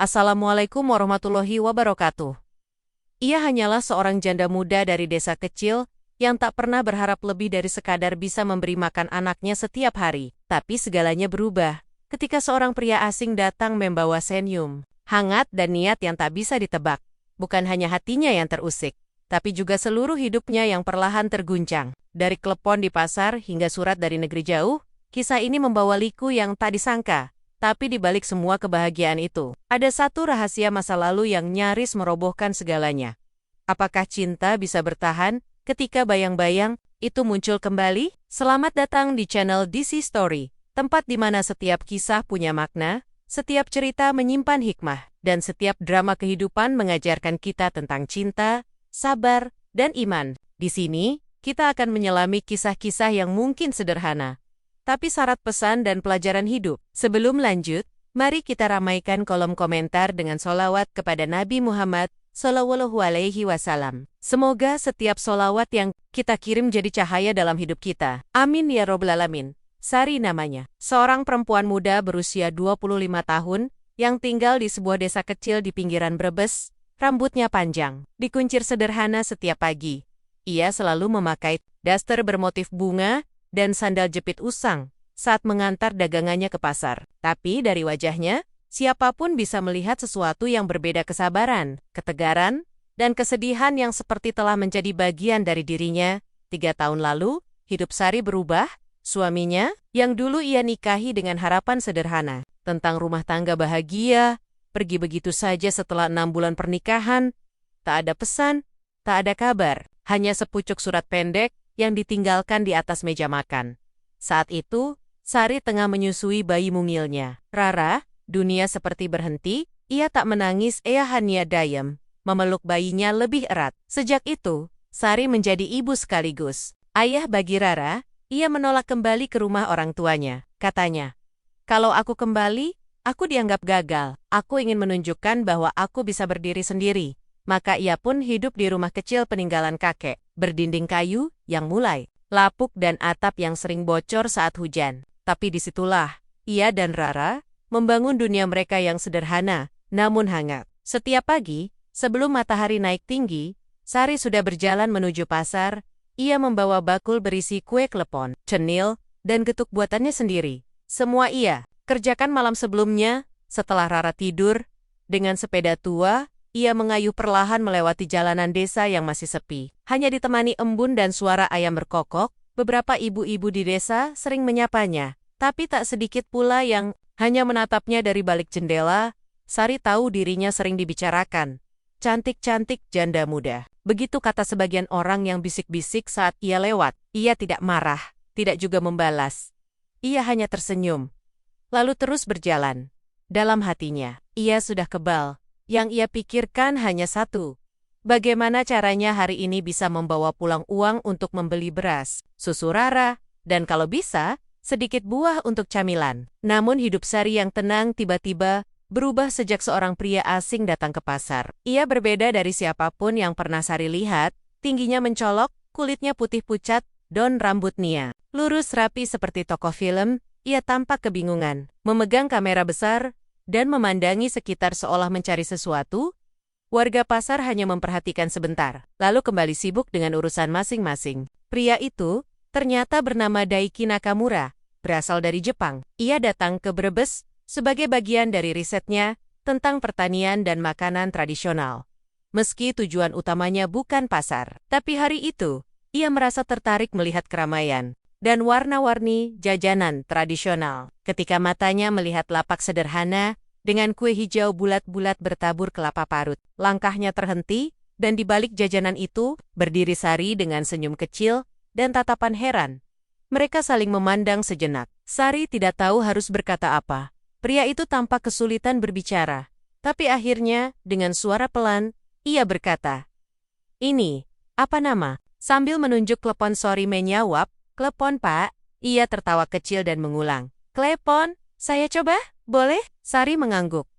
Assalamualaikum warahmatullahi wabarakatuh. Ia hanyalah seorang janda muda dari desa kecil yang tak pernah berharap lebih dari sekadar bisa memberi makan anaknya setiap hari. Tapi segalanya berubah ketika seorang pria asing datang membawa senyum, hangat dan niat yang tak bisa ditebak. Bukan hanya hatinya yang terusik, tapi juga seluruh hidupnya yang perlahan terguncang. Dari klepon di pasar hingga surat dari negeri jauh, kisah ini membawa liku yang tak disangka. Tapi di balik semua kebahagiaan itu, ada satu rahasia masa lalu yang nyaris merobohkan segalanya. Apakah cinta bisa bertahan ketika bayang-bayang itu muncul kembali? Selamat datang di channel DC Story, tempat di mana setiap kisah punya makna, setiap cerita menyimpan hikmah, dan setiap drama kehidupan mengajarkan kita tentang cinta, sabar, dan iman. Di sini, kita akan menyelami kisah-kisah yang mungkin sederhana, tapi syarat pesan dan pelajaran hidup. Sebelum lanjut, mari kita ramaikan kolom komentar dengan sholawat kepada Nabi Muhammad Sallallahu Alaihi Wasallam. Semoga setiap sholawat yang kita kirim jadi cahaya dalam hidup kita. Amin ya robbal alamin. Sari namanya, seorang perempuan muda berusia 25 tahun yang tinggal di sebuah desa kecil di pinggiran Brebes. Rambutnya panjang, dikuncir sederhana setiap pagi. Ia selalu memakai daster bermotif bunga dan sandal jepit usang saat mengantar dagangannya ke pasar. Tapi dari wajahnya, siapapun bisa melihat sesuatu yang berbeda: kesabaran, ketegaran, dan kesedihan yang seperti telah menjadi bagian dari dirinya. 3 tahun lalu, hidup Sari berubah. Suaminya, yang dulu ia nikahi dengan harapan sederhana tentang rumah tangga bahagia, pergi begitu saja setelah 6 bulan pernikahan. Tak ada pesan, tak ada kabar, hanya sepucuk surat pendek yang ditinggalkan di atas meja makan. Saat itu, Sari tengah menyusui bayi mungilnya, Rara. Dunia seperti berhenti. Ia tak menangis, ia hanya diam, memeluk bayinya lebih erat. Sejak itu, Sari menjadi ibu sekaligus ayah bagi Rara. Ia menolak kembali ke rumah orang tuanya. Katanya, "Kalau aku kembali, aku dianggap gagal. Aku ingin menunjukkan bahwa aku bisa berdiri sendiri." Maka ia pun hidup di rumah kecil peninggalan kakek, berdinding kayu yang mulai lapuk dan atap yang sering bocor saat hujan. Tapi disitulah ia dan Rara membangun dunia mereka yang sederhana, namun hangat. Setiap pagi, sebelum matahari naik tinggi, Sari sudah berjalan menuju pasar. Ia membawa bakul berisi kue klepon, cenil, dan getuk buatannya sendiri. Semua ia kerjakan malam sebelumnya. Setelah Rara tidur, dengan sepeda tua, ia mengayuh perlahan melewati jalanan desa yang masih sepi. Hanya ditemani embun dan suara ayam berkokok, beberapa ibu-ibu di desa sering menyapanya. Tapi tak sedikit pula yang hanya menatapnya dari balik jendela. Sari tahu dirinya sering dibicarakan. Cantik-cantik janda muda. Begitu kata sebagian orang yang bisik-bisik saat ia lewat. Ia tidak marah, tidak juga membalas. Ia hanya tersenyum, lalu terus berjalan. Dalam hatinya, ia sudah kebal. Yang ia pikirkan hanya satu: bagaimana caranya hari ini bisa membawa pulang uang untuk membeli beras, susu Rara, dan kalau bisa, sedikit buah untuk camilan. Namun hidup Sari yang tenang tiba-tiba berubah sejak seorang pria asing datang ke pasar. Ia berbeda dari siapapun yang pernah Sari lihat. Tingginya mencolok, kulitnya putih pucat, dan rambutnya lurus rapi seperti tokoh film. Ia tampak kebingungan, memegang kamera besar, dan memandangi sekitar seolah mencari sesuatu. Warga pasar hanya memperhatikan sebentar, lalu kembali sibuk dengan urusan masing-masing. Pria itu ternyata bernama Daiki Nakamura, berasal dari Jepang. Ia datang ke Brebes sebagai bagian dari risetnya tentang pertanian dan makanan tradisional. Meski tujuan utamanya bukan pasar, tapi hari itu, ia merasa tertarik melihat keramaian dan warna-warni jajanan tradisional. Ketika matanya melihat lapak sederhana dengan kue hijau bulat-bulat bertabur kelapa parut, langkahnya terhenti, dan di balik jajanan itu, berdiri Sari dengan senyum kecil dan tatapan heran. Mereka saling memandang sejenak. Sari tidak tahu harus berkata apa. Pria itu tampak kesulitan berbicara, tapi akhirnya, dengan suara pelan, ia berkata, "Ini, apa nama?" Sambil menunjuk klepon. Sari menjawab, "Klepon, Pak." Ia tertawa kecil dan mengulang, "Klepon, saya coba, boleh?" Sari mengangguk.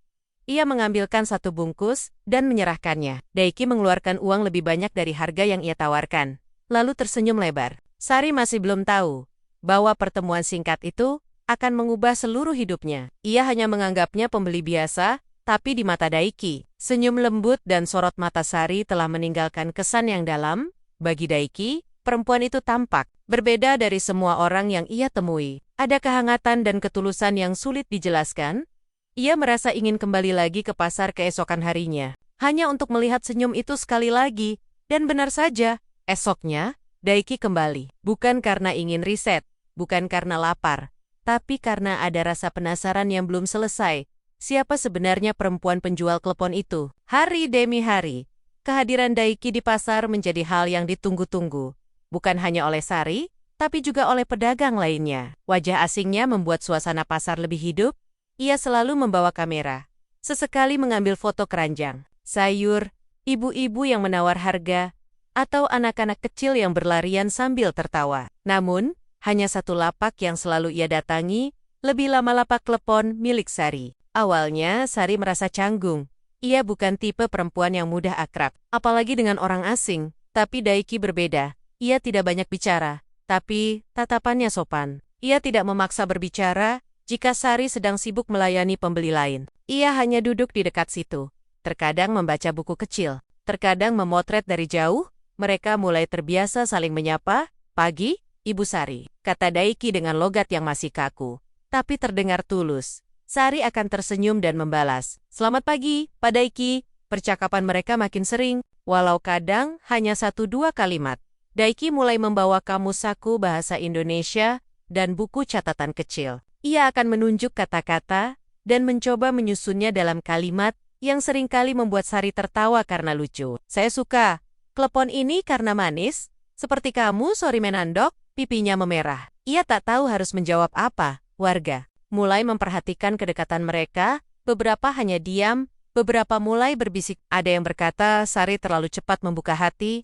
Ia mengambilkan satu bungkus dan menyerahkannya. Daiki mengeluarkan uang lebih banyak dari harga yang ia tawarkan, lalu tersenyum lebar. Sari masih belum tahu bahwa pertemuan singkat itu akan mengubah seluruh hidupnya. Ia hanya menganggapnya pembeli biasa, Tapi di mata Daiki, senyum lembut dan sorot mata Sari telah meninggalkan kesan yang dalam. Bagi Daiki, perempuan itu tampak berbeda dari semua orang yang ia temui. Ada kehangatan dan ketulusan yang sulit dijelaskan. Ia merasa ingin kembali lagi ke pasar keesokan harinya, hanya untuk melihat senyum itu sekali lagi. Dan benar saja, esoknya, Daiki kembali. Bukan karena ingin riset, bukan karena lapar, tapi karena ada rasa penasaran yang belum selesai. Siapa sebenarnya perempuan penjual klepon itu? Hari demi hari, kehadiran Daiki di pasar menjadi hal yang ditunggu-tunggu. Bukan hanya oleh Sari, tapi juga oleh pedagang lainnya. Wajah asingnya membuat suasana pasar lebih hidup. Ia selalu membawa kamera. Sesekali mengambil foto keranjang, sayur, ibu-ibu yang menawar harga, atau anak-anak kecil yang berlarian sambil tertawa. Namun, hanya satu lapak yang selalu ia datangi, lebih lama lapak klepon milik Sari. Awalnya, Sari merasa canggung. Ia bukan tipe perempuan yang mudah akrab, apalagi dengan orang asing. Tapi Daiki berbeda. Ia tidak banyak bicara, tapi tatapannya sopan. Ia tidak memaksa berbicara jika Sari sedang sibuk melayani pembeli lain. Ia hanya duduk di dekat situ. Terkadang membaca buku kecil, terkadang memotret dari jauh. Mereka mulai terbiasa saling menyapa. "Pagi, Ibu Sari," kata Daiki dengan logat yang masih kaku, tapi terdengar tulus. Sari akan tersenyum dan membalas, "Selamat pagi, Pak Daiki." Percakapan mereka makin sering, walau kadang hanya 1-2 kalimat. Daiki mulai membawa kamus saku bahasa Indonesia dan buku catatan kecil. Ia akan menunjuk kata-kata dan mencoba menyusunnya dalam kalimat yang seringkali membuat Sari tertawa karena lucu. "Saya suka klepon ini karena manis, seperti kamu sore menandok." Pipinya memerah. Ia tak tahu harus menjawab apa. Warga mulai memperhatikan kedekatan mereka, beberapa hanya diam, beberapa mulai berbisik. Ada yang berkata Sari terlalu cepat membuka hati.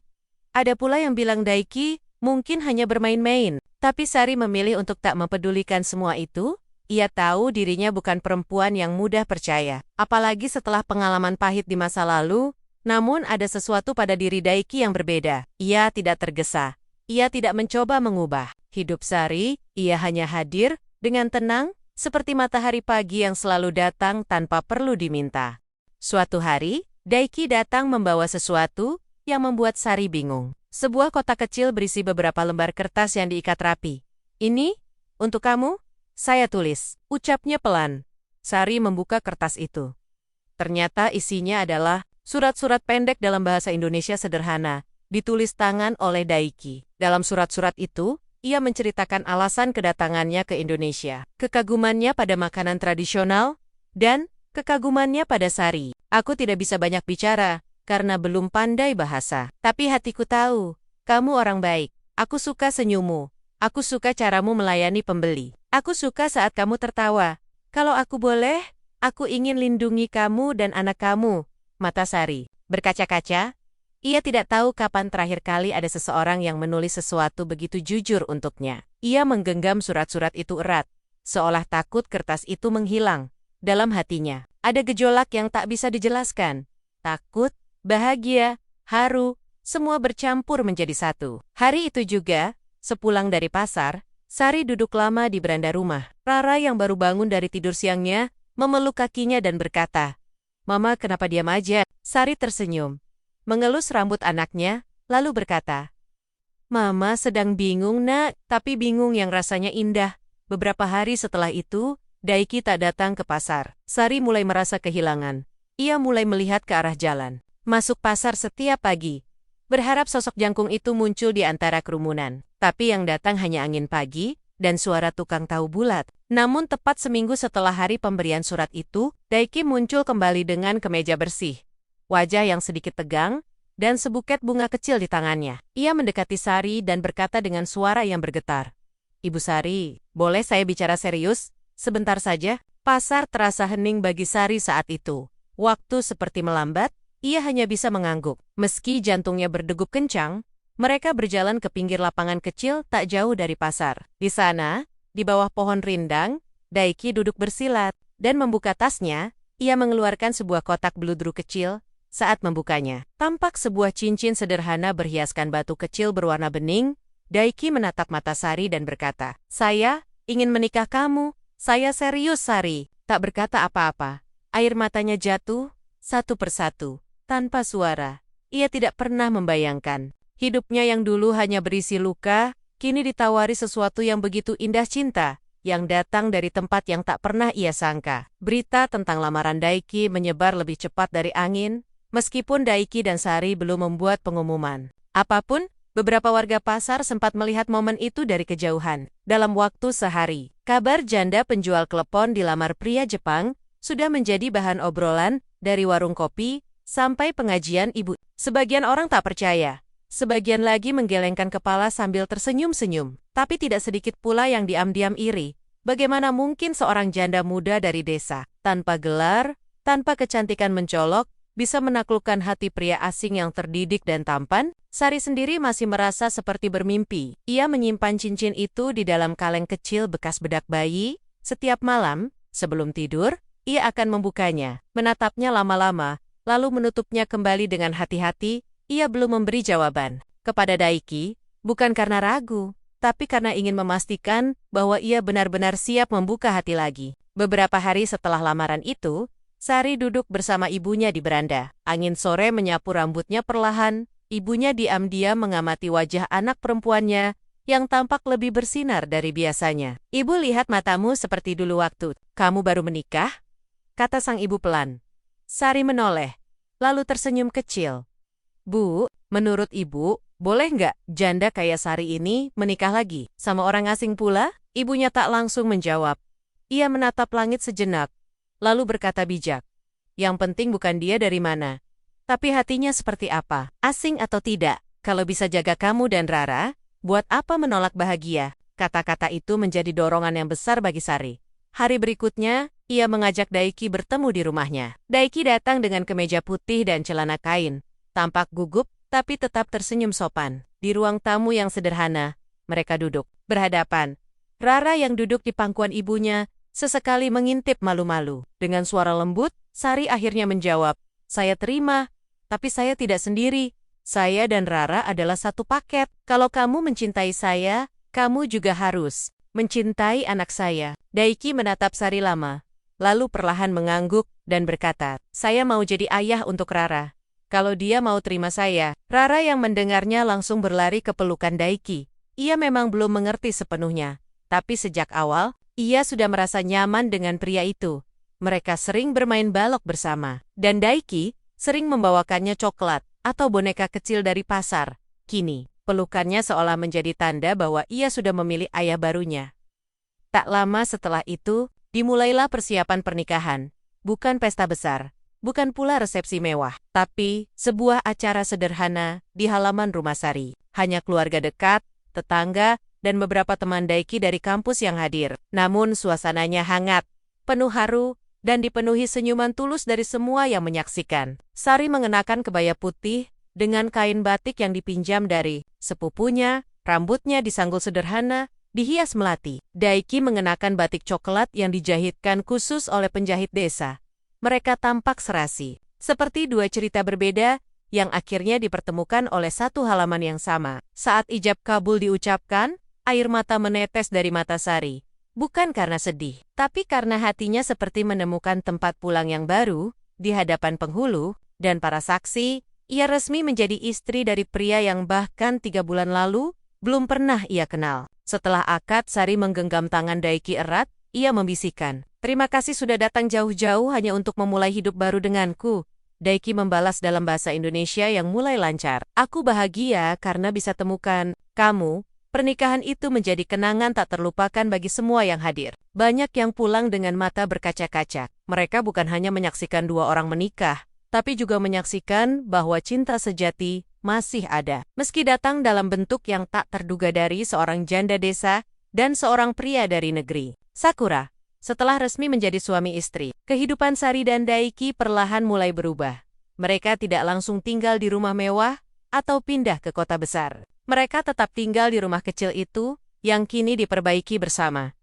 Ada pula yang bilang Daiki mungkin hanya bermain-main. Tapi Sari memilih untuk tak mempedulikan semua itu. Ia tahu dirinya bukan perempuan yang mudah percaya, apalagi setelah pengalaman pahit di masa lalu. Namun ada sesuatu pada diri Daiki yang berbeda. Ia tidak tergesa. Ia tidak mencoba mengubah hidup Sari. Ia hanya hadir dengan tenang, seperti matahari pagi yang selalu datang tanpa perlu diminta. Suatu hari, Daiki datang membawa sesuatu yang membuat Sari bingung. Sebuah kotak kecil berisi beberapa lembar kertas yang diikat rapi. "Ini, untuk kamu," saya tulis, ucapnya pelan. Sari membuka kertas itu. Ternyata isinya adalah surat-surat pendek dalam bahasa Indonesia sederhana, ditulis tangan oleh Daiki. Dalam surat-surat itu, ia menceritakan alasan kedatangannya ke Indonesia, kekagumannya pada makanan tradisional, dan kekagumannya pada Sari. "Aku tidak bisa banyak bicara, karena belum pandai bahasa. Tapi hatiku tahu, kamu orang baik. Aku suka senyummu. Aku suka caramu melayani pembeli. Aku suka saat kamu tertawa. Kalau aku boleh, aku ingin lindungi kamu dan anak kamu." Mata Sari berkaca-kaca. Ia tidak tahu kapan terakhir kali ada seseorang yang menulis sesuatu begitu jujur untuknya. Ia menggenggam surat-surat itu erat, seolah takut kertas itu menghilang. Dalam hatinya, ada gejolak yang tak bisa dijelaskan. Takut, bahagia, haru, semua bercampur menjadi satu. Hari itu juga, sepulang dari pasar, Sari duduk lama di beranda rumah. Rara yang baru bangun dari tidur siangnya, memeluk kakinya dan berkata, "Mama, kenapa diam aja?" Sari tersenyum, mengelus rambut anaknya, lalu berkata, "Mama sedang bingung, Nak, tapi bingung yang rasanya indah." Beberapa hari setelah itu, Daiki tak datang ke pasar. Sari mulai merasa kehilangan. Ia mulai melihat ke arah jalan. Masuk pasar setiap pagi, berharap sosok jangkung itu muncul di antara kerumunan. Tapi yang datang hanya angin pagi dan suara tukang tahu bulat. Namun tepat seminggu setelah hari pemberian surat itu, Daiki muncul kembali dengan kemeja bersih, wajah yang sedikit tegang, dan sebuket bunga kecil di tangannya. Ia mendekati Sari dan berkata dengan suara yang bergetar, "Ibu Sari, boleh saya bicara serius? Sebentar saja." Pasar terasa hening bagi Sari saat itu. Waktu seperti melambat, ia hanya bisa mengangguk. Meski jantungnya berdegup kencang, mereka berjalan ke pinggir lapangan kecil tak jauh dari pasar. Di sana, di bawah pohon rindang, Daiki duduk bersilat, dan membuka tasnya. Ia mengeluarkan sebuah kotak beludru kecil. Saat membukanya, tampak sebuah cincin sederhana berhiaskan batu kecil berwarna bening. Daiki menatap mata Sari dan berkata, "Saya ingin menikah kamu." "Saya serius, Sari." Tak berkata apa-apa. Air matanya jatuh, satu persatu, tanpa suara. Ia tidak pernah membayangkan. Hidupnya yang dulu hanya berisi luka, kini ditawari sesuatu yang begitu indah cinta, yang datang dari tempat yang tak pernah ia sangka. Berita tentang lamaran Daiki menyebar lebih cepat dari angin, meskipun Daiki dan Sari belum membuat pengumuman. Apapun, beberapa warga pasar sempat melihat momen itu dari kejauhan. Dalam waktu sehari, kabar janda penjual klepon dilamar pria Jepang sudah menjadi bahan obrolan dari warung kopi sampai pengajian ibu. Sebagian orang tak percaya. Sebagian lagi menggelengkan kepala sambil tersenyum-senyum. Tapi tidak sedikit pula yang diam-diam iri. Bagaimana mungkin seorang janda muda dari desa, tanpa gelar, tanpa kecantikan mencolok, bisa menaklukkan hati pria asing yang terdidik dan tampan? Sari sendiri masih merasa seperti bermimpi. Ia menyimpan cincin itu di dalam kaleng kecil bekas bedak bayi. Setiap malam, sebelum tidur, ia akan membukanya, menatapnya lama-lama, lalu menutupnya kembali dengan hati-hati. Ia belum memberi jawaban kepada Daiki, bukan karena ragu, tapi karena ingin memastikan bahwa ia benar-benar siap membuka hati lagi. Beberapa hari setelah lamaran itu, Sari duduk bersama ibunya di beranda. Angin sore menyapu rambutnya perlahan. Ibunya diam-diam mengamati wajah anak perempuannya yang tampak lebih bersinar dari biasanya. "Ibu lihat matamu seperti dulu waktu kamu baru menikah," kata sang ibu pelan. Sari menoleh, lalu tersenyum kecil. "Bu, menurut ibu, boleh nggak janda kayak Sari ini menikah lagi sama orang asing pula?" Ibunya tak langsung menjawab. Ia menatap langit sejenak, lalu berkata bijak, "Yang penting bukan dia dari mana, tapi hatinya seperti apa, asing atau tidak. Kalau bisa jaga kamu dan Rara, buat apa menolak bahagia?" Kata-kata itu menjadi dorongan yang besar bagi Sari. Hari berikutnya, ia mengajak Daiki bertemu di rumahnya. Daiki datang dengan kemeja putih dan celana kain. Tampak gugup, tapi tetap tersenyum sopan. Di ruang tamu yang sederhana, mereka duduk berhadapan. Rara yang duduk di pangkuan ibunya, sesekali mengintip malu-malu. Dengan suara lembut, Sari akhirnya menjawab, "Saya terima. Tapi saya tidak sendiri. Saya dan Rara adalah satu paket. Kalau kamu mencintai saya, kamu juga harus mencintai anak saya." Daiki menatap Sari lama, lalu perlahan mengangguk dan berkata, "Saya mau jadi ayah untuk Rara. Kalau dia mau terima saya." Rara yang mendengarnya langsung berlari ke pelukan Daiki. Ia memang belum mengerti sepenuhnya, tapi sejak awal, ia sudah merasa nyaman dengan pria itu. Mereka sering bermain balok bersama, dan Daiki sering membawakannya coklat atau boneka kecil dari pasar. Kini, pelukannya seolah menjadi tanda bahwa ia sudah memilih ayah barunya. Tak lama setelah itu, dimulailah persiapan pernikahan. Bukan pesta besar, bukan pula resepsi mewah, tapi sebuah acara sederhana di halaman rumah Sari. Hanya keluarga dekat, tetangga, dan beberapa teman Daiki dari kampus yang hadir. Namun suasananya hangat, penuh haru, dan dipenuhi senyuman tulus dari semua yang menyaksikan. Sari mengenakan kebaya putih dengan kain batik yang dipinjam dari sepupunya, rambutnya disanggul sederhana, dihias melati. Daiki mengenakan batik coklat yang dijahitkan khusus oleh penjahit desa. Mereka tampak serasi, seperti dua cerita berbeda yang akhirnya dipertemukan oleh satu halaman yang sama. Saat ijab kabul diucapkan, air mata menetes dari mata Sari. Bukan karena sedih, tapi karena hatinya seperti menemukan tempat pulang yang baru, di hadapan penghulu, dan para saksi. Ia resmi menjadi istri dari pria yang bahkan 3 bulan lalu, belum pernah ia kenal. Setelah akad, Sari menggenggam tangan Daiki erat, ia membisikkan, "Terima kasih sudah datang jauh-jauh hanya untuk memulai hidup baru denganku." Daiki membalas dalam bahasa Indonesia yang mulai lancar, "Aku bahagia karena bisa temukan kamu." Pernikahan itu menjadi kenangan tak terlupakan bagi semua yang hadir. Banyak yang pulang dengan mata berkaca-kaca. Mereka bukan hanya menyaksikan dua orang menikah, tapi juga menyaksikan bahwa cinta sejati masih ada. Meski datang dalam bentuk yang tak terduga dari seorang janda desa dan seorang pria dari negeri. Sakura, setelah resmi menjadi suami istri, kehidupan Sari dan Daiki perlahan mulai berubah. Mereka tidak langsung tinggal di rumah mewah atau pindah ke kota besar. Mereka tetap tinggal di rumah kecil itu, yang kini diperbaiki bersama.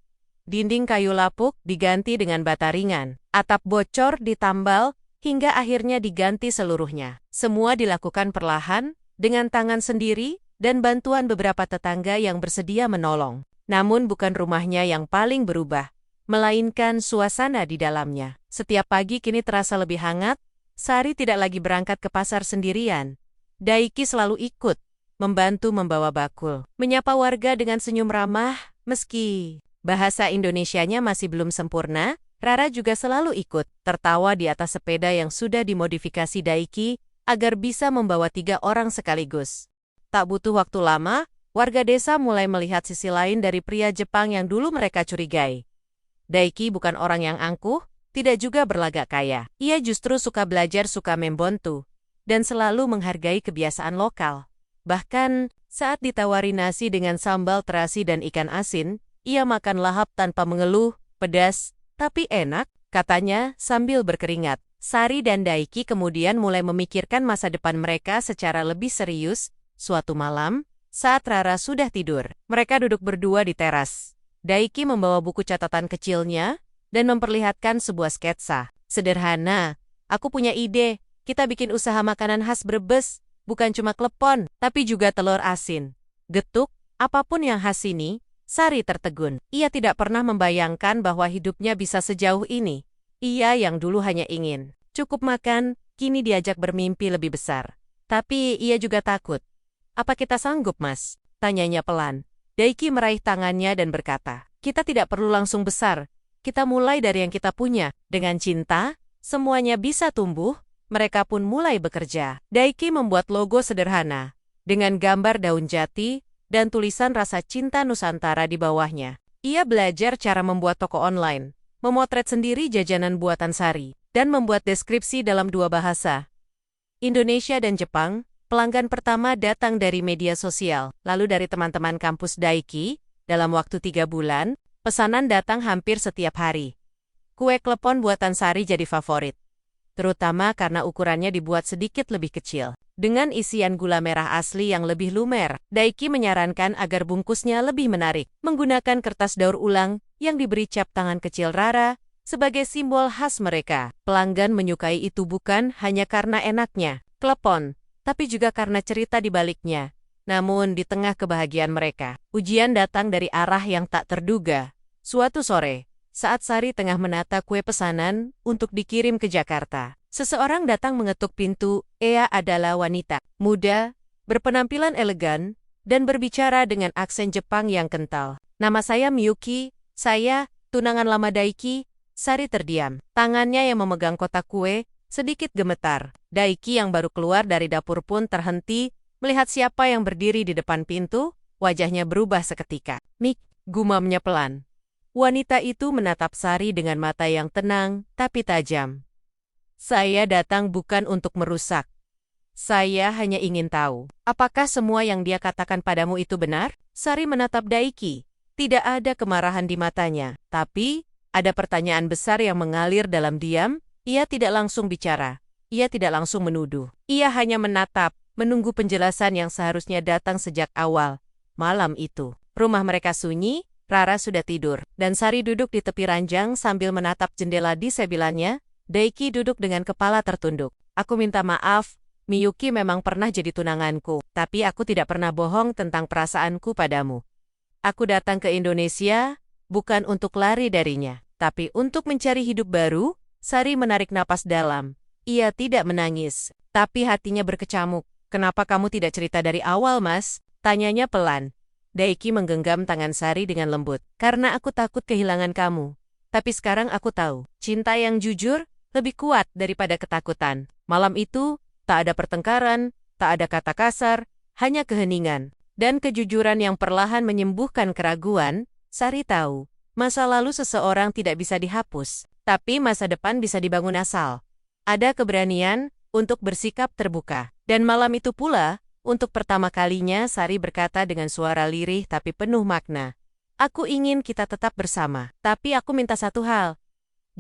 Dinding kayu lapuk diganti dengan bata ringan, atap bocor ditambal, hingga akhirnya diganti seluruhnya. Semua dilakukan perlahan, dengan tangan sendiri, dan bantuan beberapa tetangga yang bersedia menolong. Namun bukan rumahnya yang paling berubah. melainkan suasana di dalamnya. Setiap pagi kini terasa lebih hangat, Sari tidak lagi berangkat ke pasar sendirian. Daiki selalu ikut, membantu membawa bakul, menyapa warga dengan senyum ramah, meski bahasa Indonesianya masih belum sempurna. Rara juga selalu ikut, tertawa di atas sepeda yang sudah dimodifikasi Daiki agar bisa membawa 3 orang sekaligus. Tak butuh waktu lama, warga desa mulai melihat sisi lain dari pria Jepang yang dulu mereka curigai. Daiki bukan orang yang angkuh, tidak juga berlagak kaya. Ia justru suka belajar, suka membontu, dan selalu menghargai kebiasaan lokal. Bahkan, saat ditawari nasi dengan sambal terasi dan ikan asin, ia makan lahap tanpa mengeluh, pedas, tapi enak, katanya sambil berkeringat. Sari dan Daiki kemudian mulai memikirkan masa depan mereka secara lebih serius. Suatu malam, saat Rara sudah tidur, mereka duduk berdua di teras. Daiki membawa buku catatan kecilnya dan memperlihatkan sebuah sketsa. Sederhana, aku punya ide, kita bikin usaha makanan khas Brebes, bukan cuma klepon, tapi juga telur asin. Getuk, apapun yang khas ini, Sari tertegun. Ia tidak pernah membayangkan bahwa hidupnya bisa sejauh ini. Ia yang dulu hanya ingin cukup makan, kini diajak bermimpi lebih besar. Tapi ia juga takut. Apa kita sanggup, Mas? Tanyanya pelan. Daiki meraih tangannya dan berkata, kita tidak perlu langsung besar. Kita mulai dari yang kita punya. Dengan cinta, semuanya bisa tumbuh. Mereka pun mulai bekerja. Daiki membuat logo sederhana, dengan gambar daun jati, dan tulisan rasa cinta Nusantara di bawahnya. Ia belajar cara membuat toko online, memotret sendiri jajanan buatan Sari, dan membuat deskripsi dalam 2 bahasa, Indonesia dan Jepang. Pelanggan pertama datang dari media sosial, lalu dari teman-teman kampus Daiki. Dalam waktu 3 bulan, pesanan datang hampir setiap hari. Kue klepon buatan Sari jadi favorit, terutama karena ukurannya dibuat sedikit lebih kecil. Dengan isian gula merah asli yang lebih lumer, Daiki menyarankan agar bungkusnya lebih menarik, menggunakan kertas daur ulang yang diberi cap tangan kecil Rara sebagai simbol khas mereka. Pelanggan menyukai itu bukan hanya karena enaknya klepon, tapi juga karena cerita di baliknya. Namun di tengah kebahagiaan mereka, ujian datang dari arah yang tak terduga. Suatu sore, saat Sari tengah menata kue pesanan untuk dikirim ke Jakarta, seseorang datang mengetuk pintu. Ia adalah wanita muda, berpenampilan elegan, dan berbicara dengan aksen Jepang yang kental. Nama saya Miyuki, saya tunangan lama Daiki. Sari terdiam. Tangannya yang memegang kotak kue sedikit gemetar. Daiki yang baru keluar dari dapur pun terhenti melihat siapa yang berdiri di depan pintu. Wajahnya berubah seketika. Mik, gumamnya pelan. Wanita itu menatap Sari dengan mata yang tenang tapi tajam. Saya datang bukan untuk merusak. Saya hanya ingin tahu, apakah semua yang dia katakan padamu itu benar? Sari menatap Daiki. Tidak ada kemarahan di matanya, tapi ada pertanyaan besar yang mengalir dalam diam. Ia tidak langsung bicara. Ia tidak langsung menuduh. Ia hanya menatap, menunggu penjelasan yang seharusnya datang sejak awal. Malam itu, rumah mereka sunyi, Rara sudah tidur, dan Sari duduk di tepi ranjang sambil menatap jendela di sebelah. Daiki duduk dengan kepala tertunduk. Aku minta maaf, Miyuki memang pernah jadi tunanganku, tapi aku tidak pernah bohong tentang perasaanku padamu. Aku datang ke Indonesia, bukan untuk lari darinya, tapi untuk mencari hidup baru. Sari menarik napas dalam. Ia tidak menangis, tapi hatinya berkecamuk. Kenapa kamu tidak cerita dari awal, Mas? Tanyanya pelan. Daiki menggenggam tangan Sari dengan lembut. Karena aku takut kehilangan kamu. Tapi sekarang aku tahu, cinta yang jujur lebih kuat daripada ketakutan. Malam itu, tak ada pertengkaran, tak ada kata kasar, hanya keheningan. Dan kejujuran yang perlahan menyembuhkan keraguan. Sari tahu, masa lalu seseorang tidak bisa dihapus, tapi masa depan bisa dibangun asal ada keberanian untuk bersikap terbuka. Dan malam itu pula, untuk pertama kalinya Sari berkata dengan suara lirih tapi penuh makna. Aku ingin kita tetap bersama, tapi aku minta satu hal.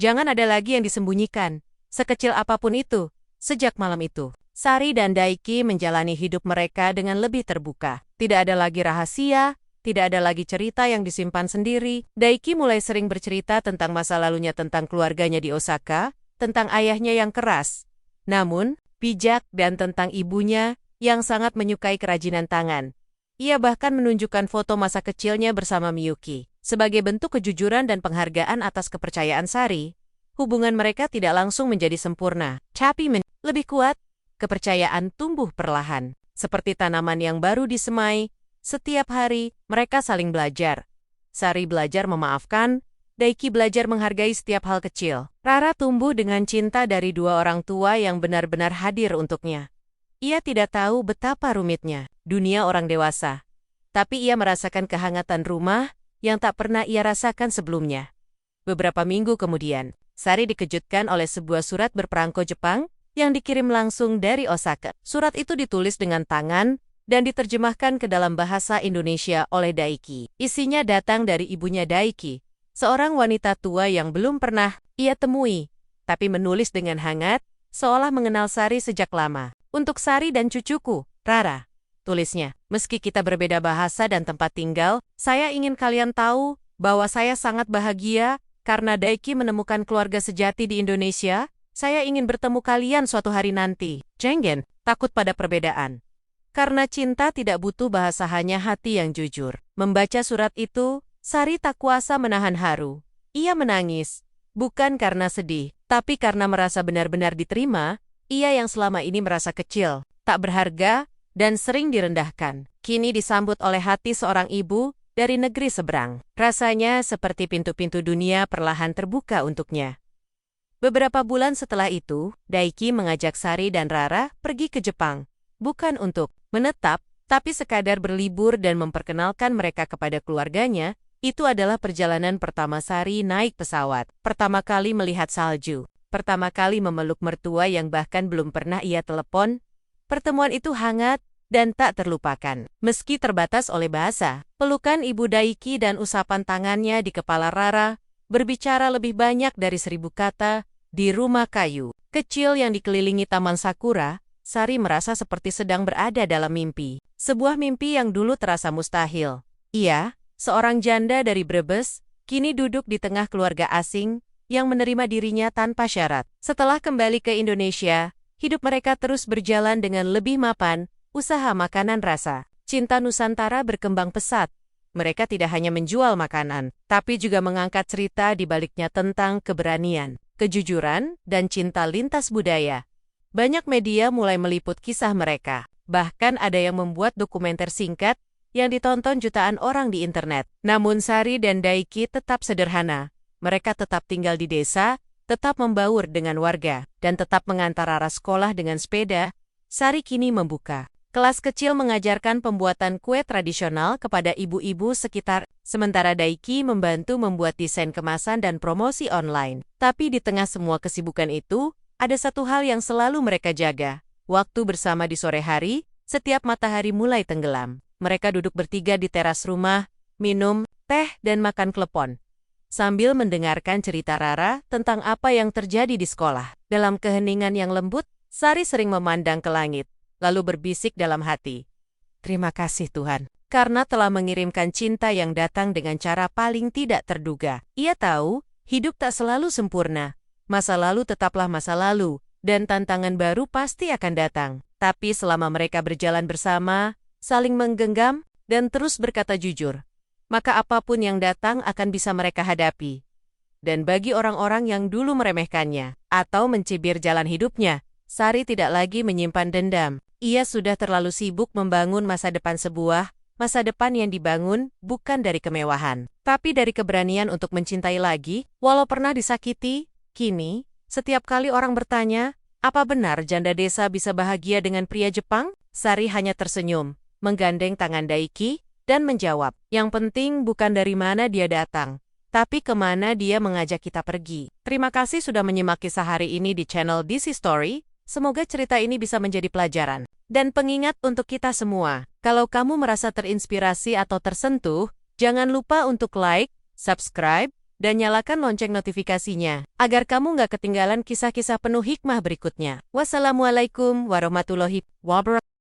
Jangan ada lagi yang disembunyikan, sekecil apapun itu. Sejak malam itu, Sari dan Daiki menjalani hidup mereka dengan lebih terbuka. Tidak ada lagi rahasia, tidak ada lagi cerita yang disimpan sendiri. Daiki mulai sering bercerita tentang masa lalunya, tentang keluarganya di Osaka, tentang ayahnya yang keras, namun bijak, dan tentang ibunya yang sangat menyukai kerajinan tangan. Ia bahkan menunjukkan foto masa kecilnya bersama Miyuki. Sebagai bentuk kejujuran dan penghargaan atas kepercayaan Sari, hubungan mereka tidak langsung menjadi sempurna, tapi lebih kuat. Kepercayaan tumbuh perlahan, seperti tanaman yang baru disemai. Setiap hari, mereka saling belajar. Sari belajar memaafkan, Daiki belajar menghargai setiap hal kecil. Rara tumbuh dengan cinta dari dua orang tua yang benar-benar hadir untuknya. Ia tidak tahu betapa rumitnya dunia orang dewasa, tapi ia merasakan kehangatan rumah yang tak pernah ia rasakan sebelumnya. Beberapa minggu kemudian, Sari dikejutkan oleh sebuah surat berperangko Jepang yang dikirim langsung dari Osaka. Surat itu ditulis dengan tangan dan diterjemahkan ke dalam bahasa Indonesia oleh Daiki. Isinya datang dari ibunya Daiki, seorang wanita tua yang belum pernah ia temui, tapi menulis dengan hangat, seolah mengenal Sari sejak lama. Untuk Sari dan cucuku, Rara, tulisnya. Meski kita berbeda bahasa dan tempat tinggal, saya ingin kalian tahu bahwa saya sangat bahagia karena Daiki menemukan keluarga sejati di Indonesia. Saya ingin bertemu kalian suatu hari nanti. Jenggen, takut pada perbedaan. Karena cinta tidak butuh bahasa, hanya hati yang jujur. Membaca surat itu, Sari tak kuasa menahan haru. Ia menangis, bukan karena sedih, tapi karena merasa benar-benar diterima. Ia yang selama ini merasa kecil, tak berharga, dan sering direndahkan, kini disambut oleh hati seorang ibu dari negeri seberang. Rasanya seperti pintu-pintu dunia perlahan terbuka untuknya. Beberapa bulan setelah itu, Daiki mengajak Sari dan Rara pergi ke Jepang. Bukan untuk menetap, tapi sekadar berlibur dan memperkenalkan mereka kepada keluarganya. Itu adalah perjalanan pertama Sari naik pesawat. Pertama kali melihat salju. Pertama kali memeluk mertua yang bahkan belum pernah ia telepon. Pertemuan itu hangat dan tak terlupakan. Meski terbatas oleh bahasa, pelukan ibu Daiki dan usapan tangannya di kepala Rara berbicara lebih banyak dari 1000 kata. Di rumah kayu kecil yang dikelilingi taman sakura, Sari merasa seperti sedang berada dalam mimpi. Sebuah mimpi yang dulu terasa mustahil. Ia, seorang janda dari Brebes, kini duduk di tengah keluarga asing yang menerima dirinya tanpa syarat. Setelah kembali ke Indonesia, hidup mereka terus berjalan dengan lebih mapan, usaha makanan rasa. Cinta Nusantara berkembang pesat. Mereka tidak hanya menjual makanan, tapi juga mengangkat cerita di baliknya tentang keberanian, kejujuran, dan cinta lintas budaya. Banyak media mulai meliput kisah mereka. Bahkan ada yang membuat dokumenter singkat yang ditonton jutaan orang di internet. Namun Sari dan Daiki tetap sederhana. Mereka tetap tinggal di desa, tetap membaur dengan warga, dan tetap mengantar Rara sekolah dengan sepeda. Sari kini membuka kelas kecil mengajarkan pembuatan kue tradisional kepada ibu-ibu sekitar, sementara Daiki membantu membuat desain kemasan dan promosi online. Tapi di tengah semua kesibukan itu, ada satu hal yang selalu mereka jaga. Waktu bersama di sore hari, setiap matahari mulai tenggelam. Mereka duduk bertiga di teras rumah, minum teh dan makan klepon, sambil mendengarkan cerita Rara tentang apa yang terjadi di sekolah. Dalam keheningan yang lembut, Sari sering memandang ke langit, lalu berbisik dalam hati, "Terima kasih Tuhan, karena telah mengirimkan cinta yang datang dengan cara paling tidak terduga." Ia tahu, hidup tak selalu sempurna. Masa lalu tetaplah masa lalu, dan tantangan baru pasti akan datang. Tapi selama mereka berjalan bersama, saling menggenggam, dan terus berkata jujur, maka apapun yang datang akan bisa mereka hadapi. Dan bagi orang-orang yang dulu meremehkannya, atau mencibir jalan hidupnya, Sari tidak lagi menyimpan dendam. Ia sudah terlalu sibuk membangun masa depan, sebuah masa depan yang dibangun bukan dari kemewahan, tapi dari keberanian untuk mencintai lagi, walau pernah disakiti. Kini, setiap kali orang bertanya, apa benar janda desa bisa bahagia dengan pria Jepang? Sari hanya tersenyum, menggandeng tangan Daiki, dan menjawab, yang penting bukan dari mana dia datang, tapi kemana dia mengajak kita pergi. Terima kasih sudah menyimak kisah hari ini di channel DC Story. Semoga cerita ini bisa menjadi pelajaran dan pengingat untuk kita semua. Kalau kamu merasa terinspirasi atau tersentuh, jangan lupa untuk like, subscribe, dan nyalakan lonceng notifikasinya, agar kamu nggak ketinggalan kisah-kisah penuh hikmah berikutnya. Wassalamualaikum warahmatullahi wabarakatuh.